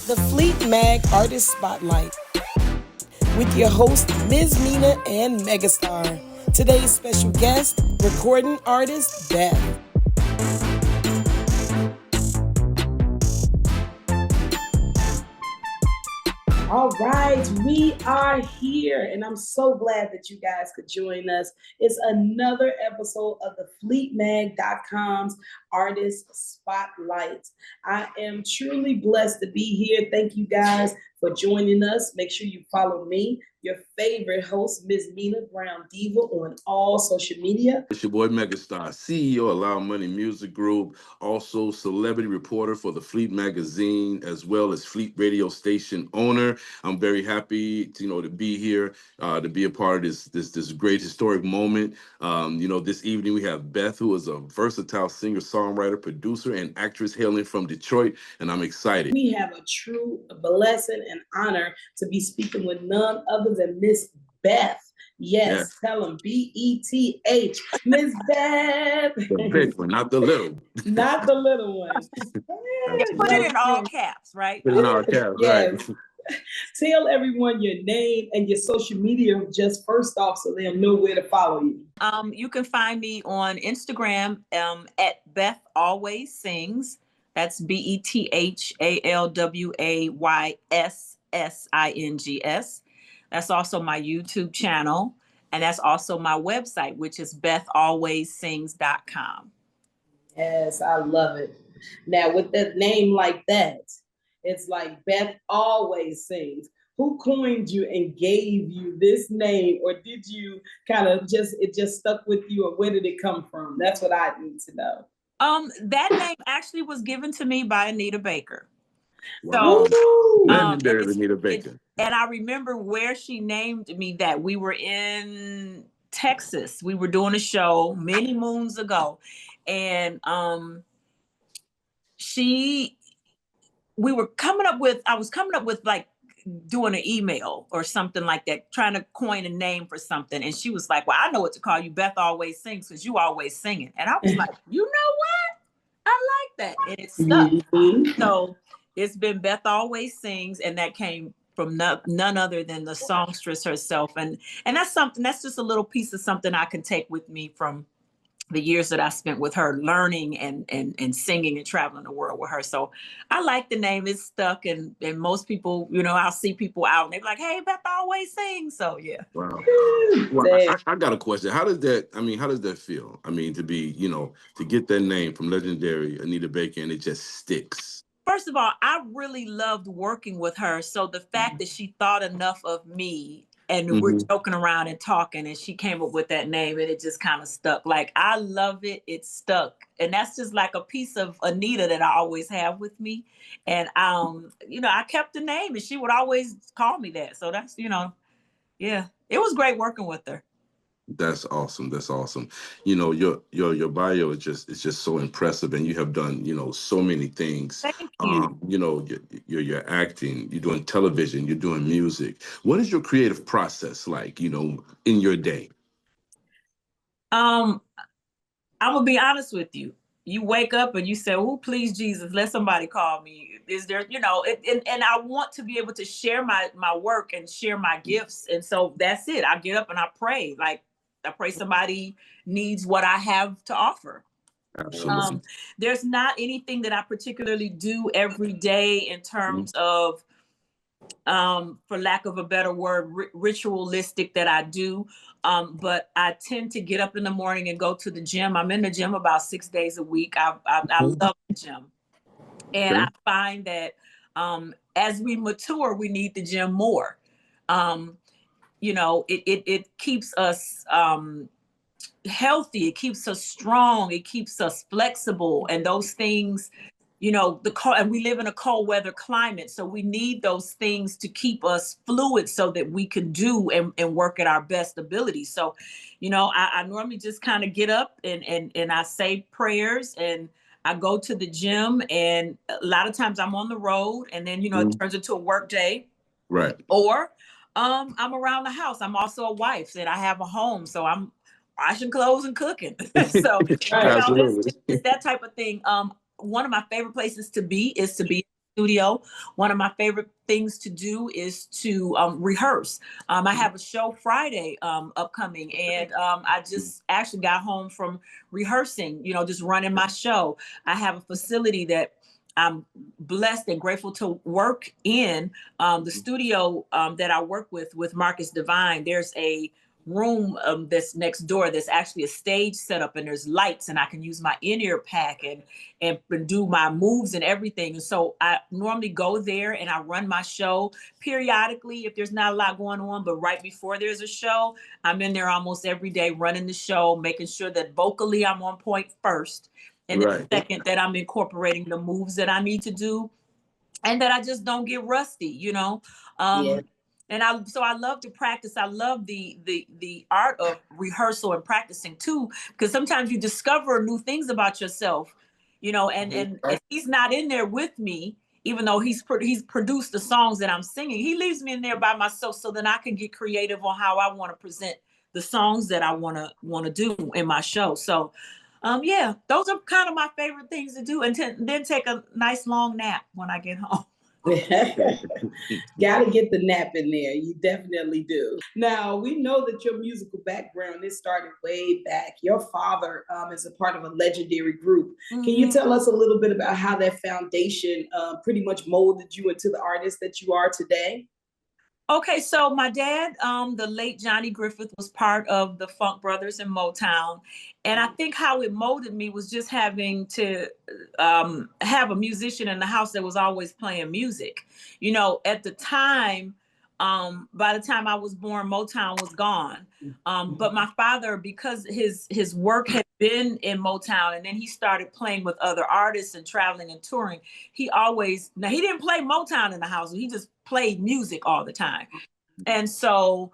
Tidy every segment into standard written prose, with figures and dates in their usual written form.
the Fleet Mag Artist Spotlight with your host, MzMinah and Megastar. Today's special guest, recording artist, Beth. All right, we are here, and I'm so glad that you guys could join us. It's another episode of the FleetMag.com's Artist Spotlight. I am truly blessed to be here. Thank you guys for joining us. Make sure you follow me, your favorite host, MzMinah BrownDivah, on all social media. It's your boy Megastar, CEO of Loud Money Music Group, also celebrity reporter for the Fleet magazine, as well as Fleet radio station owner. I'm very happy to be here, to be a part of this great historic moment. This evening we have Beth, who is a versatile singer, songwriter, producer, and actress hailing from Detroit, and I'm excited. We have a true blessing and honor to be speaking with none other than Miss Beth. Yes, tell them B-E-T-H. Miss Beth. The big one, not the little one. Not the little one. Put it in all caps, right? Put it in all caps, Yes. right. Tell everyone your name and your social media just first off so they'll know where to follow you. You can find me on Instagram at Beth Always Sings. That's BETHALWAYSSINGS. That's also my YouTube channel. And that's also my website, which is bethalwayssings.com. Yes, I love it. Now, with that name like that, it's like Beth Always Sings. Who coined you and gave you this name? Or did you kind of it just stuck with you? Or where did it come from? That's what I need to know. That name actually was given to me by Aminah Baker. Wow. So, legendary Aminah Baker. And I remember where she named me that. We were in Texas. We were doing a show many moons ago. And I was coming up with like doing an email or something like that, trying to coin a name for something. And she was like, well, I know what to call you. Beth Always Sings, because you always singing. And I was like, you know what? I like that. And it stuck. Mm-hmm. So it's been Beth Always Sings, and that came from none other than the songstress herself. And that's just a little piece of something I can take with me from the years that I spent with her, learning and singing and traveling the world with her. So I like the name. It's stuck, and most people, I'll see people out and they're like, hey, Beth Always Sings. So yeah. Wow. Well, I got a question. How does that feel? I mean, to be, to get that name from legendary Aminah Baker and it just sticks. First of all, I really loved working with her. So the fact that she thought enough of me, and we're joking around and talking, and she came up with that name, and it just kind of stuck. Like, I love it. It stuck. And that's just like a piece of Anita that I always have with me. And, I kept the name, and she would always call me that. So that's, yeah, it was great working with her. That's awesome. That's awesome. Your bio is just so impressive, and you have done, so many things. Thank you. You're acting, you're doing television, you're doing music. What is your creative process like, in your day? I'm gonna be honest with you. You wake up and you say, oh, please, Jesus, let somebody call me. Is there, and I want to be able to share my work and share my gifts. And so that's it. I get up and I pray. Like, I pray somebody needs what I have to offer. Absolutely. There's not anything that I particularly do every day in terms of, for lack of a better word, ritualistic that I do. But I tend to get up in the morning and go to the gym. I'm in the gym about 6 days a week. I love the gym. And I find that as we mature, we need the gym more. It keeps us healthy. It keeps us strong. It keeps us flexible. And those things, and we live in a cold weather climate. So we need those things to keep us fluid so that we can do and work at our best ability. So, I normally just kind of get up and I say prayers, and I go to the gym, and a lot of times I'm on the road, and then, it turns into a work day. Right. Or I'm around the house. I'm also a wife, and I have a home. So I'm washing clothes and cooking. So it's that type of thing. One of my favorite places to be is to be studio. One of my favorite things to do is to rehearse. I have a show Friday upcoming, and I just actually got home from rehearsing, you know, just running my show. I have a facility that I'm blessed and grateful to work in. The studio that I work with Marcus Divine, there's a room that's next door that's actually a stage setup, and there's lights, and I can use my in-ear pack and do my moves and everything. And so I normally go there and I run my show periodically if there's not a lot going on, but right before there's a show, I'm in there almost every day running the show, making sure that vocally I'm on point first. And then second, that I'm incorporating the moves that I need to do, and that I just don't get rusty, you know? And I love to practice. I love the art of rehearsal and practicing too, because sometimes you discover new things about yourself, you know, and if he's not in there with me, even though he's produced the songs that I'm singing, he leaves me in there by myself so then I can get creative on how I want to present the songs that I want to do in my show. So yeah, those are kind of my favorite things to do, and then take a nice long nap when I get home. Got to get the nap in there. You definitely do. Now, we know that your musical background, it started way back. Your father is a part of a legendary group. Can you tell us a little bit about how that foundation pretty much molded you into the artist that you are today? Okay, so my dad, the late Johnny Griffith, was part of the Funk Brothers in Motown. And I think how it molded me was just having to have a musician in the house that was always playing music. You know, at the time, by the time I was born, Motown was gone. But my father, because his work had been in Motown, and then he started playing with other artists and traveling and touring, he didn't play Motown in the house. He just played music all the time. And so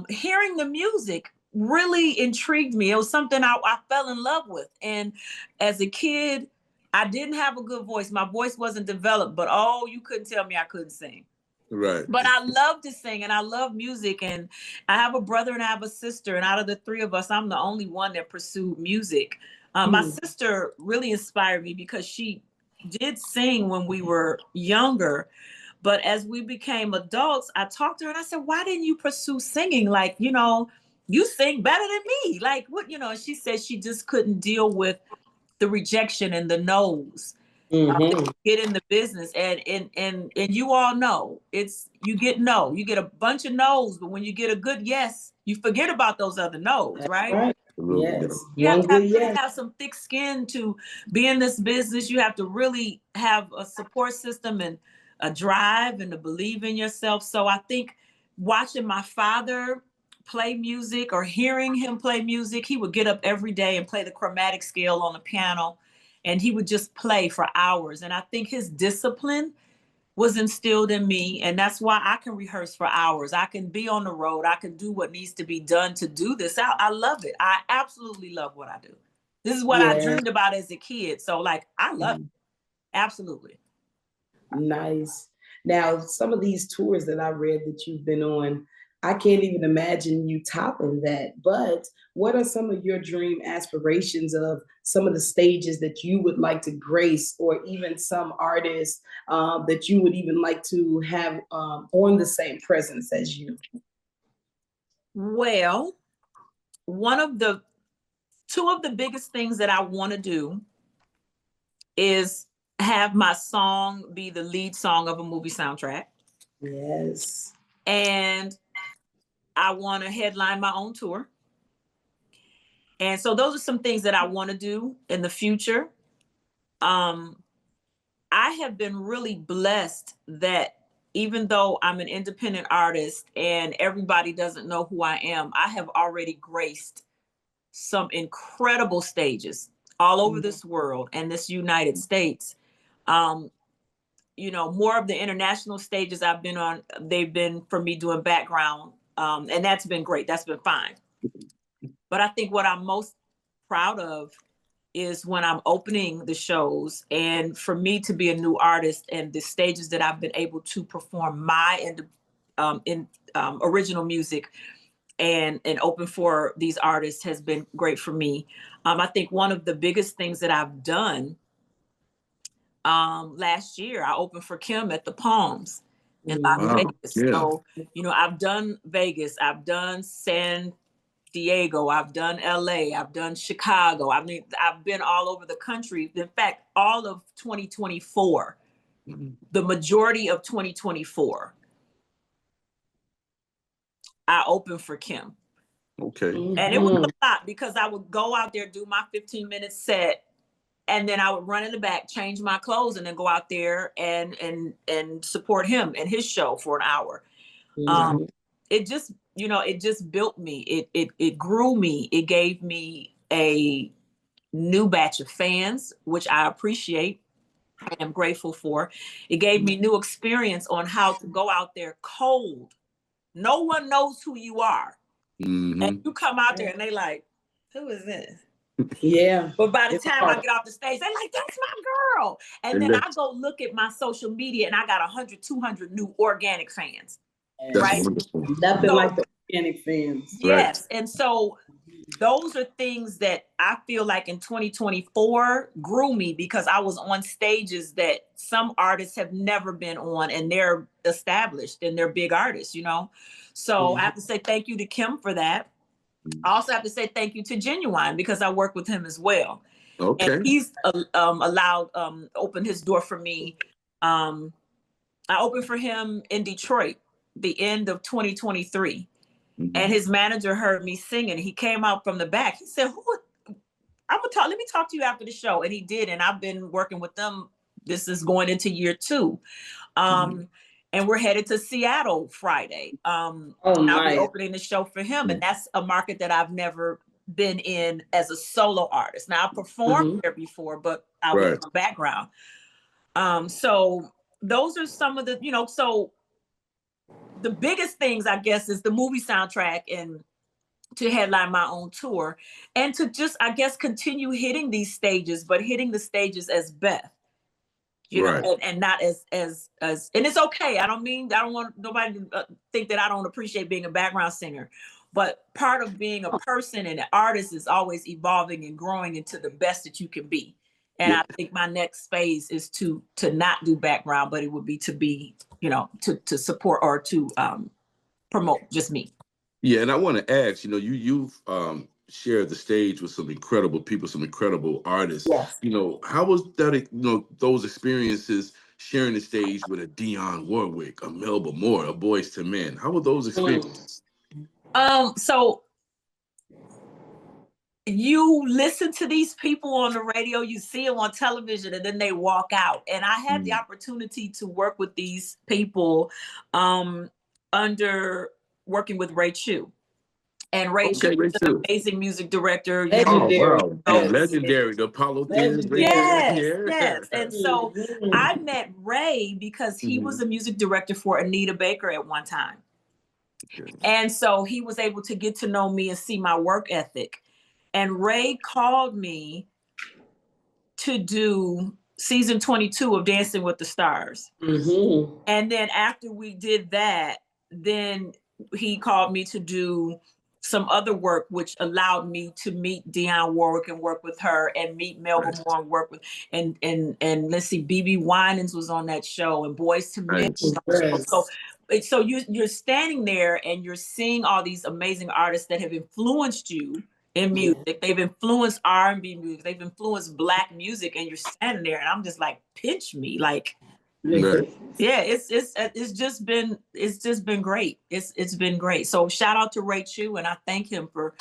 hearing the music really intrigued me. It was something I fell in love with. And as a kid, I didn't have a good voice. My voice wasn't developed, but you couldn't tell me I couldn't sing. Right. But I love to sing and I love music. And I have a brother and I have a sister. And out of the three of us, I'm the only one that pursued music. My sister really inspired me because she did sing when we were younger. But as we became adults, I talked to her and I said, why didn't you pursue singing? Like, you know, you sing better than me. Like, what, you know, and she said she just couldn't deal with the rejection and the no's. Get in the business, and you all know you get a bunch of no's, but when you get a good yes, you forget about those other no's, right? Yes. You have to have some thick skin to be in this business. You have to really have a support system and a drive and to believe in yourself. So I think watching my father play music or hearing him play music, he would get up every day and play the chromatic scale on the piano, and he would just play for hours. And I think his discipline was instilled in me, and that's why I can rehearse for hours. I can be on the road. I can do what needs to be done to do this. I love it. I absolutely love what I do. This is what I dreamed about as a kid. So like, I love it. Absolutely. Nice. Now, some of these tours that I read that you've been on, I can't even imagine you topping that. But what are some of your dream aspirations of some of the stages that you would like to grace, or even some artists that you would even like to have on the same presence as you? Well, two of the biggest things that I want to do is have my song be the lead song of a movie soundtrack. Yes. And I want to headline my own tour. And so those are some things that I want to do in the future. I have been really blessed that even though I'm an independent artist and everybody doesn't know who I am, I have already graced some incredible stages all over this world and this United States. You know, more of the international stages I've been on, they've been for me doing background. And that's been great. That's been fine. But I think what I'm most proud of is when I'm opening the shows, and for me to be a new artist and the stages that I've been able to perform my original music and open for these artists has been great for me. I think one of the biggest things that I've done last year. I opened for Kim at the Palms in Las Wow. Vegas. Yeah. So, you know, I've done Vegas, I've done San Diego, I've done LA, I've done Chicago. I mean, I've been all over the country. In fact, all of 2024, the majority of 2024, I opened for Kim. Okay. And it was a lot because I would go out there, do my 15-minute set, and then I would run in the back, change my clothes, and then go out there and support him and his show for an hour. It just, you know, it just built me. It grew me. It gave me a new batch of fans, which I appreciate and am grateful for. It gave me new experience on how to go out there cold. No one knows who you are. And you come out there and they like, who is this? Yeah. But by the time I get off the stage, they're like, that's my girl. And then I go look at my social media and I got 100, 200 new organic fans. That's right? wonderful. Nothing like the organic fans. Yes. Right. And so those are things that I feel like in 2024 grew me because I was on stages that some artists have never been on and they're established and they're big artists, you know? So I have to say thank you to Kim for that. I also have to say thank you to Genuine because I work with him as well. Okay. And he's opened his door for me. I opened for him in Detroit, the end of 2023. And his manager heard me singing. He came out from the back. He said, let me talk to you after the show. And he did. And I've been working with them. This is going into year 2. And we're headed to Seattle Friday. I'll be opening the show for him. And that's a market that I've never been in as a solo artist. Now I performed there before, but I was in the background. So those are some of the, you know, so the biggest things, I guess, is the movie soundtrack and to headline my own tour and to just, I guess, continue hitting these stages, but hitting the stages as Beth, you know, and not as, and it's okay. I don't want nobody to think that I don't appreciate being a background singer, but part of being a person and an artist is always evolving and growing into the best that you can be. And I think my next phase is to not do background, but it would be to be, you know, to support or to promote just me. Yeah, and I want to ask, you know, you've shared the stage with some incredible people, some incredible artists. Yes. You know, how was that? You know, those experiences sharing the stage with a Dionne Warwick, a Melba Moore, a Boyz II Men. How were those experiences? So you listen to these people on the radio, you see them on television, and then they walk out. And I had the opportunity to work with these people under working with Ray Chew. And Ray Chew is an amazing music director. Legendary. Oh, wow. Legendary. The Apollo themes. Yes. And so I met Ray because he was a music director for Anita Baker at one time. And so he was able to get to know me and see my work ethic. And Ray called me to do season 22 of Dancing with the Stars. And then after we did that, then he called me to do some other work, which allowed me to meet Dionne Warwick and work with her and meet Melba Moore and work with, and let's see, BB Winans was on that show and Boyz II Men. So you're standing there and you're seeing all these amazing artists that have influenced you in music. They've influenced R&B music. They've influenced Black music, and you're standing there, and I'm just like, pinch me, like, yeah. It's just been great. It's been great. So shout out to Ray Chew, and I thank him for,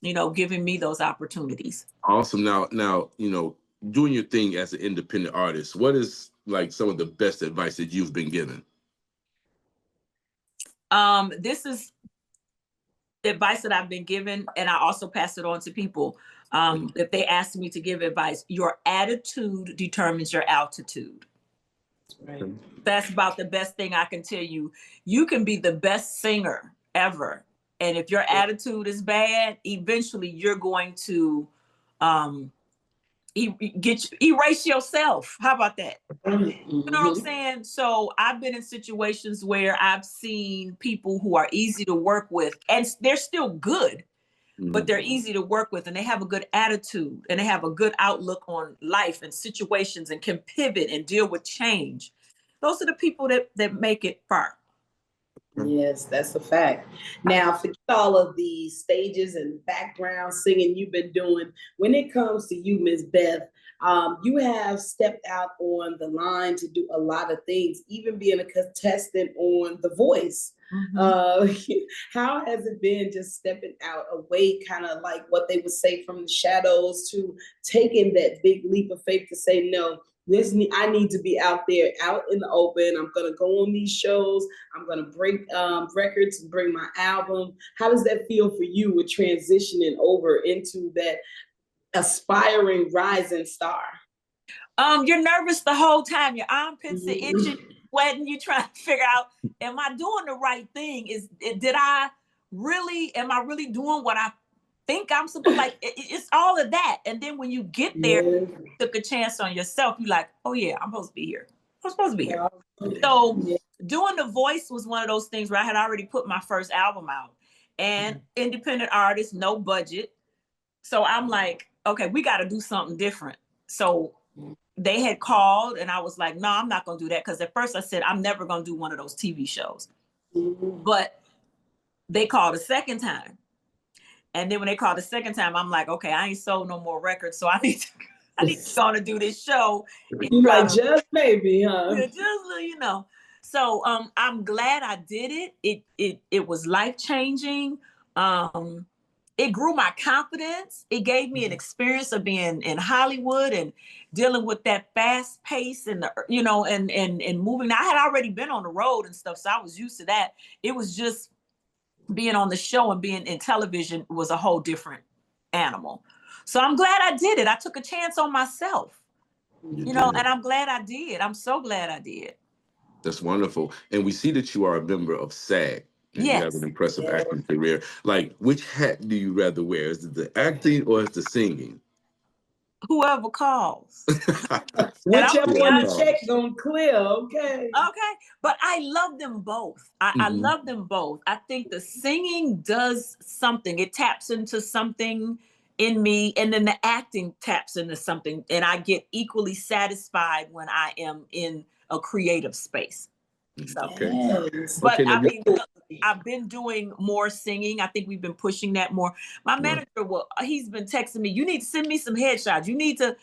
you know, giving me those opportunities. Awesome. Now, you know, doing your thing as an independent artist, what is like some of the best advice that you've been given? This is advice that I've been given, and I also pass it on to people. If they ask me to give advice, your attitude determines your altitude. That's about the best thing I can tell you. You can be the best singer ever, and if your attitude is bad, eventually you're going to erase yourself. How about that? You know what I'm saying? So I've been in situations where I've seen people who are easy to work with and they're still good, but they're easy to work with, and they have a good attitude, and they have a good outlook on life and situations, and can pivot and deal with change. Those are the people that make it far. Yes, that's a fact. Now, forget all of the stages and background singing you've been doing. When it comes to you, Miss Beth, you have stepped out on the line to do a lot of things, even being a contestant on The Voice. How has it been just stepping out away, kind of like what they would say, from the shadows, to taking that big leap of faith to say, no, I need to be out there, out in the open. I'm going to go on these shows. I'm going to break records and bring my album. How does that feel for you with transitioning over into that aspiring rising star? You're nervous the whole time. Your armpits are itching, sweating. You trying to figure out, am I doing the right thing? Am I really doing what I think I'm supposed? Like, it's all of that. And then when you get there, you took a chance on yourself. You're like, oh yeah, I'm supposed to be here. I'm supposed to be here. So doing The Voice was one of those things where I had already put my first album out, and independent artist, no budget. So I'm like, okay, we got to do something different. So they had called, and I was like, no, I'm not going to do that. Because at first I said, I'm never going to do one of those TV shows. But they called a second time. And then when they called the second time, I'm like, okay, I ain't sold no more records. So I need to go to do this show. You like, just maybe, huh? Just, So I'm glad I did it. It was life-changing. It grew my confidence. It gave me an experience of being in Hollywood and dealing with that fast pace and and moving. I had already been on the road and stuff, so I was used to that. It was just being on the show and being in television was a whole different animal. So I'm glad I did it. I took a chance on myself, and I'm glad I did. I'm so glad I did. That's wonderful. And we see that you are a member of SAG. And you have an impressive acting career. Like, which hat do you rather wear? Is it the acting or is the singing? Whoever calls. Whichever one the check gonna clear, okay. Okay, but I love them both. I love them both. I think the singing does something. It taps into something in me, and then the acting taps into something, and I get equally satisfied when I am in a creative space. So, but I mean, I've been doing more singing. I think we've been pushing that more. My manager, he's been texting me, you need to send me some headshots. You need to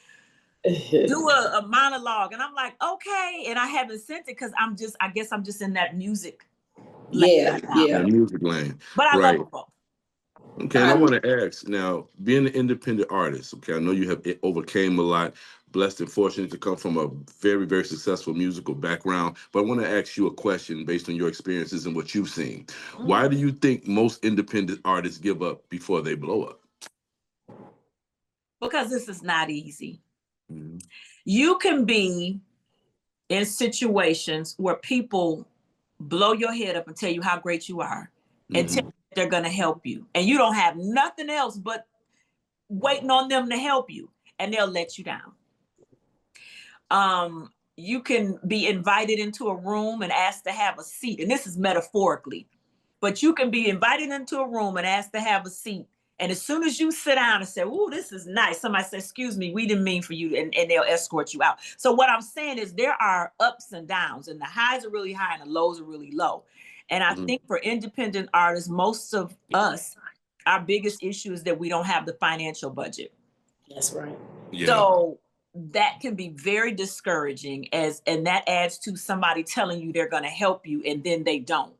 do a monologue. And I'm like, okay. And I haven't sent it because I guess I'm just in that music lane. Music lane. But I love them both. Okay, and I want to ask now, being an independent artist, okay, I know you have overcame a lot, blessed and fortunate to come from a very, very successful musical background, but I want to ask you a question based on your experiences and what you've seen. Why do you think most independent artists give up before they blow up? Because this is not easy. You can be in situations where people blow your head up and tell you how great you are, and tell you they're going to help you. And you don't have nothing else but waiting on them to help you, and they'll let you down. You can be invited into a room and asked to have a seat. And this is metaphorically, but you can be invited into a room and asked to have a seat. And as soon as you sit down and say, "Ooh, this is nice," somebody says, "Excuse me, we didn't mean for you," and they'll escort you out. So what I'm saying is there are ups and downs, and the highs are really high and the lows are really low. And I think for independent artists, most of us, our biggest issue is that we don't have the financial budget. That's right. So that can be very discouraging, and that adds to somebody telling you they're going to help you and then they don't.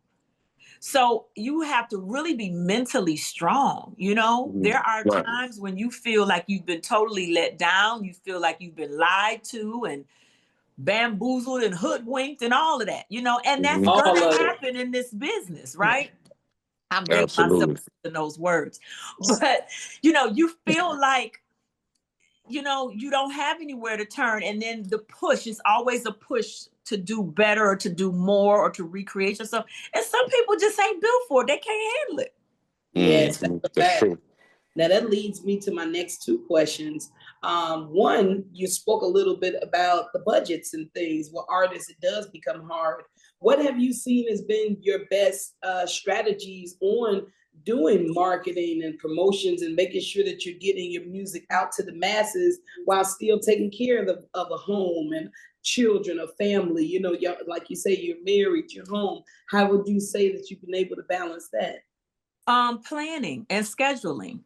So you have to really be mentally strong. There are times when you feel like you've been totally let down. You feel like you've been lied to and bamboozled and hoodwinked and all of that, and that's going to happen in this business, right? I'm dating myself in those words, but you feel like, you don't have anywhere to turn. And then the push is always a push to do better or to do more or to recreate yourself. And some people just ain't built for it. They can't handle it. Yes, that's true. Now that leads me to my next two questions. One, you spoke a little bit about the budgets and things. With artists, it does become hard. What have you seen has been your best strategies on doing marketing and promotions and making sure that you're getting your music out to the masses while still taking care of a home and children, a family? You know, like you say, you're married, you're home. How would you say that you've been able to balance that? Planning and scheduling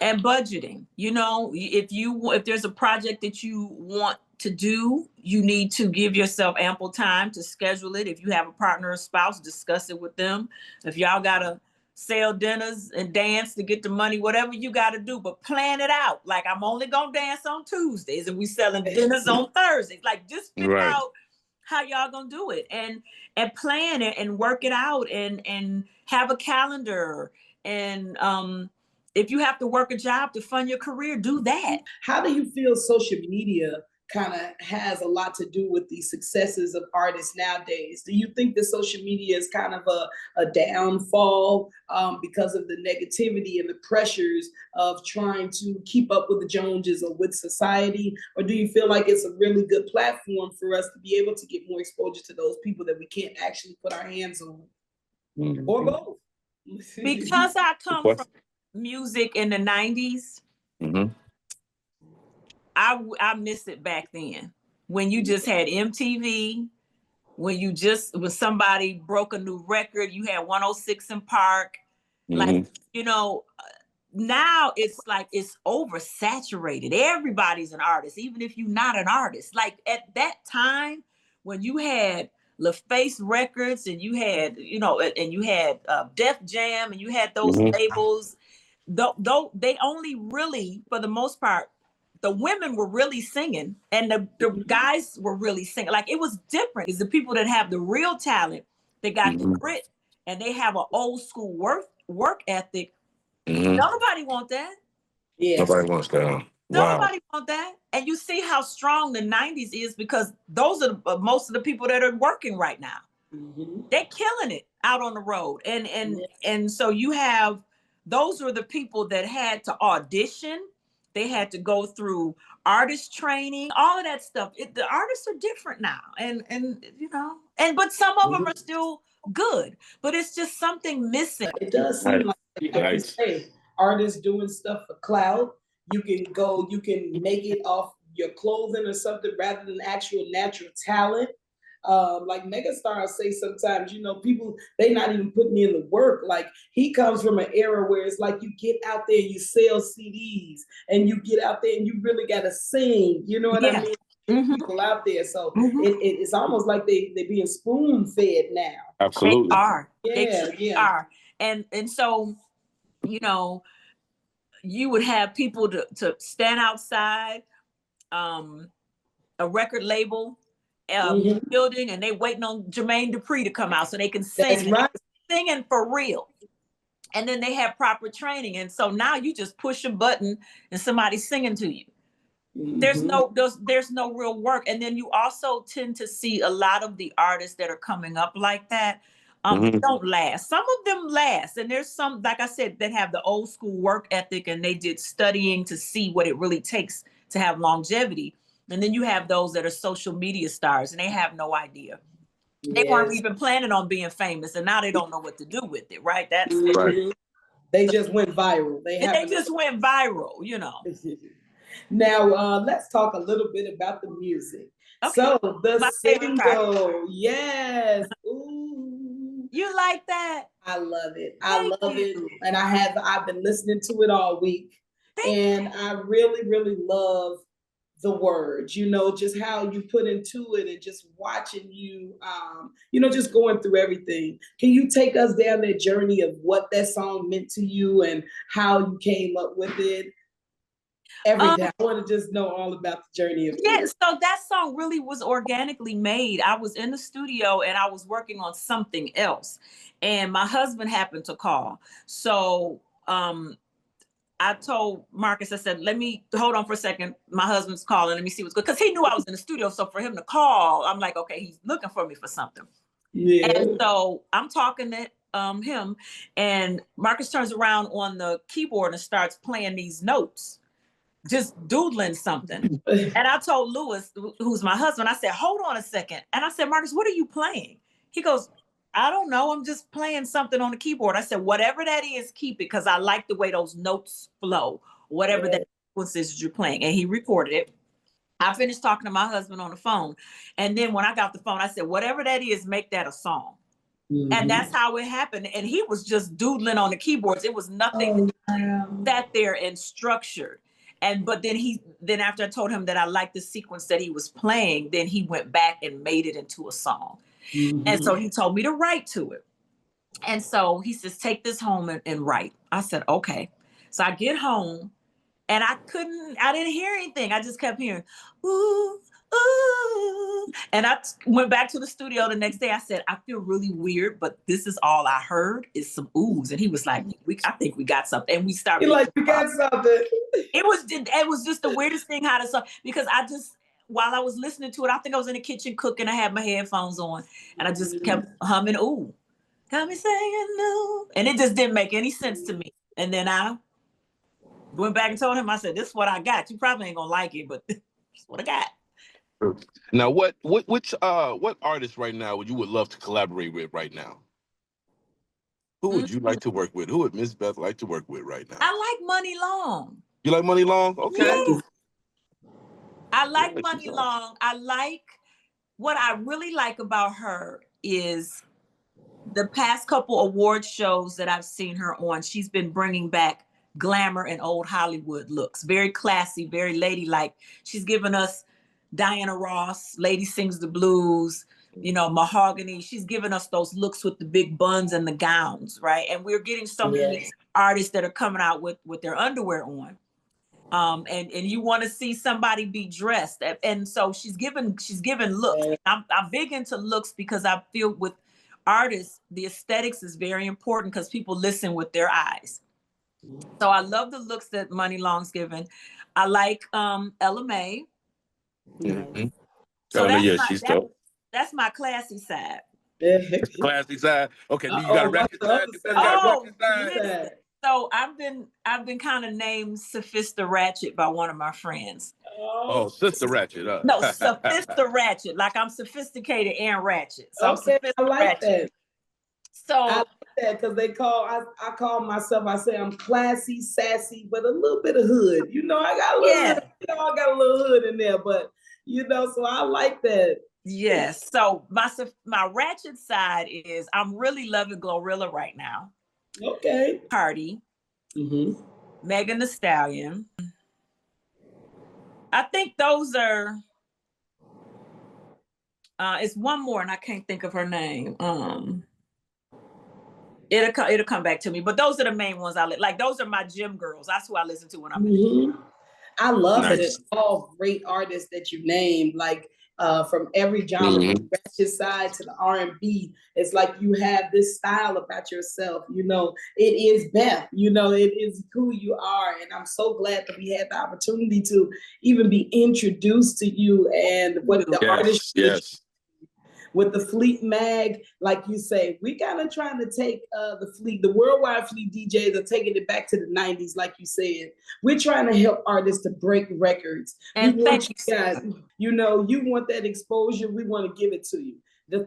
and budgeting. You know, if there's a project that you want to do, you need to give yourself ample time to schedule it. If you have a partner or spouse, discuss it with them. If y'all gotta sell dinners and dance to get the money, whatever you gotta do, but plan it out. Like, I'm only gonna dance on Tuesdays and we selling dinners on Thursdays. Like, just figure out how y'all gonna do it and plan it and work it out and have a calendar. And if you have to work a job to fund your career, do that. How do you feel social media kind of has a lot to do with the successes of artists nowadays? Do you think that social media is kind of a downfall because of the negativity and the pressures of trying to keep up with the Joneses or with society? Or do you feel like it's a really good platform for us to be able to get more exposure to those people that we can't actually put our hands on? Mm-hmm. Or both? Because I come from music in the 90s, mm-hmm. I miss it back then when you just had MTV, when somebody broke a new record, you had 106 in Park. Mm-hmm. Like, you know, now it's like it's oversaturated. Everybody's an artist, even if you're not an artist. Like, at that time when you had LaFace Records and you had, you know, and you had Def Jam and you had those mm-hmm. labels, though they only really, for the most part, the women were really singing and the guys were really singing. Like, it was different. It's the people that have the real talent, they got mm-hmm. the grit, and they have an old school work ethic. Mm-hmm. Nobody want that. Yeah. Nobody wants that. Wow. Nobody want that. And you see how strong the 90s is because those are most of the people that are working right now. Mm-hmm. They're killing it out on the road. And so you have, those were the people that had to audition. They had to go through artist training, all of that stuff. The artists are different now. And you know, but some of them are still good, but it's just something missing. It does seem like you say, artists doing stuff for clout. You can make it off your clothing or something rather than actual natural talent. Like Megastar say sometimes, you know, people, they not even putting in the work. Like, he comes from an era where it's like you get out there and you sell CDs and you get out there and you really got to sing, you know what I mean? Mm-hmm. People out there. So mm-hmm. it's almost like they being spoon fed now. Absolutely. They are. Yeah, they are. And so, you know, you would have people to stand outside a record label mm-hmm. building, and they waiting on Jermaine Dupri to come out so they can sing. That's right. Singing for real. And then they have proper training. And so now you just push a button and somebody's singing to you. Mm-hmm. There's no real work. And then you also tend to see a lot of the artists that are coming up like that mm-hmm. don't last. Some of them last. And there's some, like I said, that have the old school work ethic and they did studying to see what it really takes to have longevity. And then you have those that are social media stars and they have no idea. Yes. They weren't even planning on being famous and now they don't know what to do with it, right? That's right. They just went viral. They just went viral, you know. Now, let's talk a little bit about the music. Okay. So the single, yes. Ooh. You like that? I love it. I love it. And I've been listening to it all week. And I really, really love the words, you know, just how you put into it and just watching you, you know, just going through everything. Can you take us down that journey of what that song meant to you and how you came up with it? Everything. I want to just know all about the journey of it. Yeah, so that song really was organically made. I was in the studio and I was working on something else. And my husband happened to call. So I told Marcus, I said, let me hold on for a second. My husband's calling. Let me see what's good. Because he knew I was in the studio. So for him to call, I'm like, okay, he's looking for me for something. Yeah. And so I'm talking to him and Marcus turns around on the keyboard and starts playing these notes just doodling something. And I told Lewis, who's my husband, I said, hold on a second. And I said, Marcus, what are you playing? He goes, I don't know. I'm just playing something on the keyboard. I said, whatever that is, keep it, because I like the way those notes flow, whatever that sequence is you're playing. And he recorded it. I finished talking to my husband on the phone. And then when I got the phone, I said, whatever that is, make that a song. And that's how it happened. And he was just doodling on the keyboards. It was nothing sat there and structured. But then after I told him that I liked the sequence that he was playing, then he went back and made it into a song. And so he told me to write to it. And so he says, take this home and write. I said, okay. So I get home and I didn't hear anything. I just kept hearing, ooh, ooh. And I went back to the studio the next day. I said, I feel really weird, but this is all I heard is some oohs. And he was like, I think we got something. And we started. We got something. It was just the weirdest thing how to song, because while I was listening to it, I think I was in the kitchen cooking. I had my headphones on and I just kept humming, ooh, got me saying no. And it just didn't make any sense to me. And then I went back and told him, I said, this is what I got. You probably ain't gonna like it, but this is what I got. Now, which artist right now would love to collaborate with right now? Who would you like to work with? Who would Miss Beth like to work with right now? I like Money Long. You like Money Long? Okay. Yeah. I like Money Long. What I really like about her is the past couple award shows that I've seen her on. She's been bringing back glamour and old Hollywood looks. Very classy, very ladylike. She's given us Diana Ross, Lady Sings the Blues, Mahogany. She's given us those looks with the big buns and the gowns, right? And we're getting so many artists that are coming out with their underwear on. And you want to see somebody be dressed. And so she's given looks. I'm big into looks because I feel with artists, the aesthetics is very important because people listen with their eyes. So I love the looks that Money Long's given. I like Ella Mai. Mm-hmm. So that's my classy side. Classy side. Okay, you got a ratchet side. So I've been kind of named Sophista Ratchet by one of my friends. Oh, Sister Ratchet. No, Sophista Ratchet. Like I'm sophisticated and ratchet. So okay, I like that. So I like that because I call myself, I say I'm classy, sassy, but a little bit of hood. I got a little hood, I got a little hood in there, but so I like that. Yes. So my ratchet side is I'm really loving Glorilla right now. Okay. Cardi. Megan Thee Stallion. I think those are it's one more and I can't think of her name. It'll come back to me, but those are the main ones I like. Those are my gym girls. That's who I listen to when I'm in. I love that it's all great artists that you named, like from every genre, from the ratchet side to the R&B. It's like you have this style about yourself. It is Beth. It is who you are, and I'm so glad that we had the opportunity to even be introduced to you and what the artist. Yes. With the Fleet Mag, like you say, we kind of trying to take the worldwide Fleet DJs are taking it back to the 90s, like you said. We're trying to help artists to break records. And thank you guys, you want that exposure, we want to give it to you.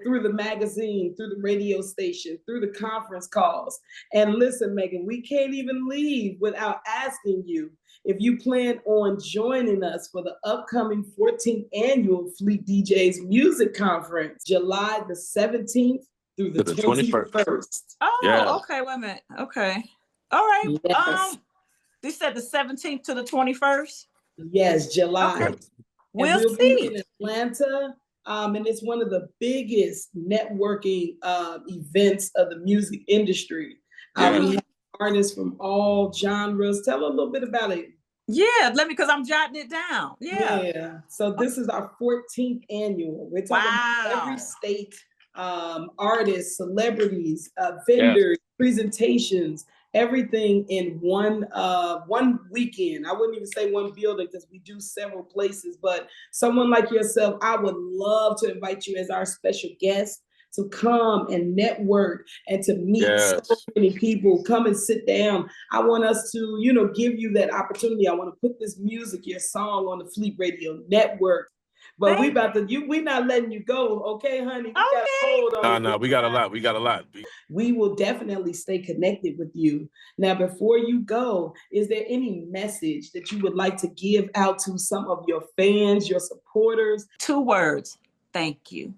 Through the magazine, through the radio station, through the conference calls. And listen, Megan, we can't even leave without asking you if you plan on joining us for the upcoming 14th annual Fleet DJs Music Conference, July the 17th through the 21st. Oh, okay, wait a minute. Okay. All right. Yes. You said the 17th to the 21st? Yes, July. Okay. We'll see. In Atlanta. And it's one of the biggest networking events of the music industry. We have artists from all genres. Tell a little bit about it. Yeah, because I'm jotting it down. Yeah. So this is our 14th annual. We're talking about every state, artists, celebrities, vendors, presentations, everything in one weekend. I wouldn't even say one building because we do several places, but someone like yourself, I would love to invite you as our special guest to come and network and to meet so Yes. many people. Come and sit down. I want us to, you know, give you that opportunity. I want to put this music, your song, on the Fleet Radio Network. But we about to, we not letting you go, okay, honey? We got a hold on No, we got a lot. We got a lot. We will definitely stay connected with you. Now, before you go, is there any message that you would like to give out to some of your fans, your supporters? 2 words. Thank you.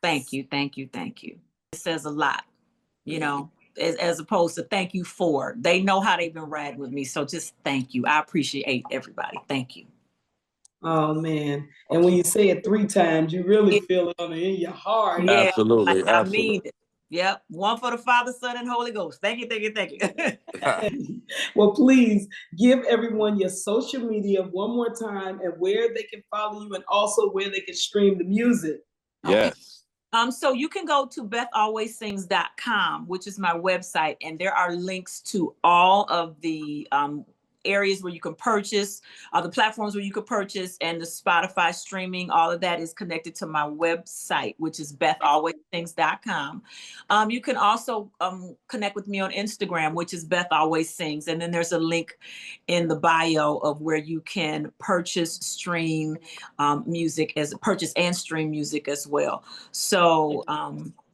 Thank you. Thank you. Thank you. It says a lot, you know, as opposed to thank you for. They know how they've been riding with me. So just thank you. I appreciate everybody. Thank you. Oh, man. And when you say it 3 times, you really feel it in your heart. Yeah, Absolutely. like I mean it. Yep. 1 for the Father, Son, and Holy Ghost. Thank you, thank you, thank you. Well, please give everyone your social media one more time and where they can follow you and also where they can stream the music. Yes. So you can go to bethalwayssings.com, which is my website, and there are links to all of the areas where you can purchase, the platforms where you can purchase, and the Spotify streaming. All of that is connected to my website, which is bethalwayssings.com. You can also connect with me on Instagram, which is Beth Always Sings. And then there's a link in the bio of where you can purchase, stream music, purchase and stream music as well. So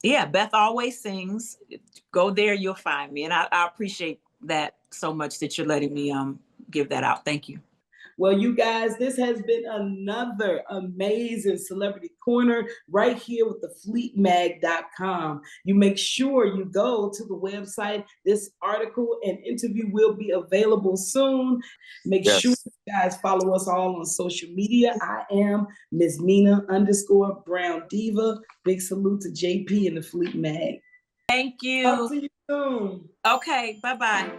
yeah, Beth Always Sings. Go there, you'll find me. And I appreciate that so much that you're letting me give that out. Thank you. Well, you guys, this has been another amazing Celebrity Corner right here with the fleetmag.com. You make sure you go to the website. This article and interview will be available soon. Make sure you guys follow us all on social media. I am MzMinah _BrownDivah. Big salute to JP and the Fleet Mag. Thank you. Talk to you soon. Okay, bye-bye.